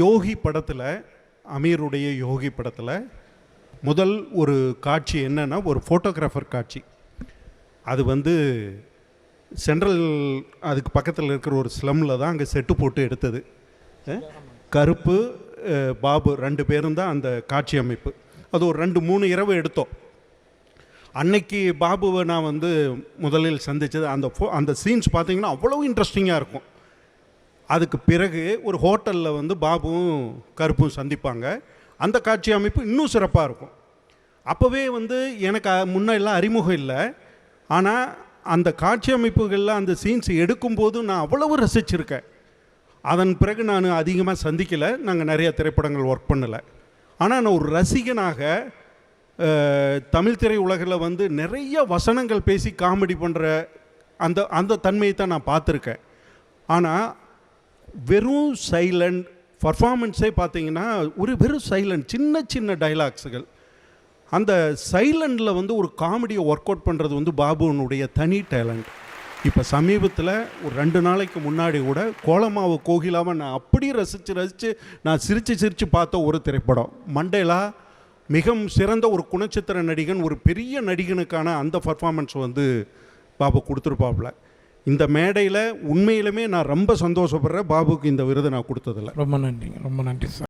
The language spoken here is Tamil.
யோகி படத்தில், அமீருடைய யோகி படத்தில் முதல் ஒரு காட்சி என்னன்னா, ஒரு ஃபோட்டோகிராஃபர் காட்சி. அது வந்து சென்ட்ரல், அதுக்கு பக்கத்தில் இருக்கிற ஒரு ஸ்லம்மில் தான் அங்கே செட்டு போட்டு எடுத்தது. கருப்பு, பாபு 2 பேரும் தான் அந்த காட்சி அமைப்பு. அது ஒரு 2-3 இரவு எடுத்தோம். அன்னைக்கு பாபுவை நான் வந்து முதலில் சந்தித்தது, அந்த சீன்ஸ் பார்த்தீங்கன்னா அவ்வளோ இன்ட்ரெஸ்டிங்காக இருக்கும். அதுக்கு பிறகு ஒரு ஹோட்டலில் வந்து பாபுவும் கருப்பும் சந்திப்பாங்க. அந்த காட்சி அமைப்பு இன்னும் சிறப்பாக இருக்கும். அப்போவே வந்து எனக்கு முன்னெல்லாம் அறிமுகம் இல்லை. ஆனால் அந்த காட்சி அமைப்புகளில் அந்த சீன்ஸ் எடுக்கும்போது நான் அவ்வளவு ரசிச்சிருக்கேன். அதன் பிறகு நான் அதிகமாக சந்திக்கலை, நாங்கள் நிறைய திரைப்படங்கள் ஒர்க் பண்ணலை. ஆனால் நான் ஒரு ரசிகனாக தமிழ் திரை உலகில் வந்து நிறைய வசனங்கள் பேசி காமெடி பண்ணுற அந்த தன்மையை தான் நான் பார்த்துருக்கேன். ஆனால் வெறும் சைலண்ட் பர்ஃபார்மன்ஸே பார்த்தீங்கன்னா வெறும் சைலண்ட், சின்ன சின்ன டைலாக்ஸுகள். அந்த சைலண்டில் வந்து ஒரு காமெடியை ஒர்க் அவுட் பண்ணுறது வந்து பாபுவனுடைய தனி டேலண்ட். இப்போ சமீபத்தில் ஒரு 2 நாளைக்கு முன்னாடி கூட கோலமாவு கோகிலாவை நான் அப்படி ரசித்து நான் சிரித்து பார்த்த ஒரு திரைப்படம் மண்டேலா. மிக சிறந்த ஒரு குணச்சித்திர நடிகன், ஒரு பெரிய நடிகனுக்கான அந்த பர்ஃபார்மன்ஸ் வந்து பாபு கொடுத்துருப்பாப்புல. இந்த மேடையில் உண்மையிலுமே நான் ரொம்ப சந்தோஷப்படுறேன் பாபுக்கு இந்த விருதை நான் கொடுத்ததில்ல. ரொம்ப நன்றிங்க, ரொம்ப நன்றி சார்.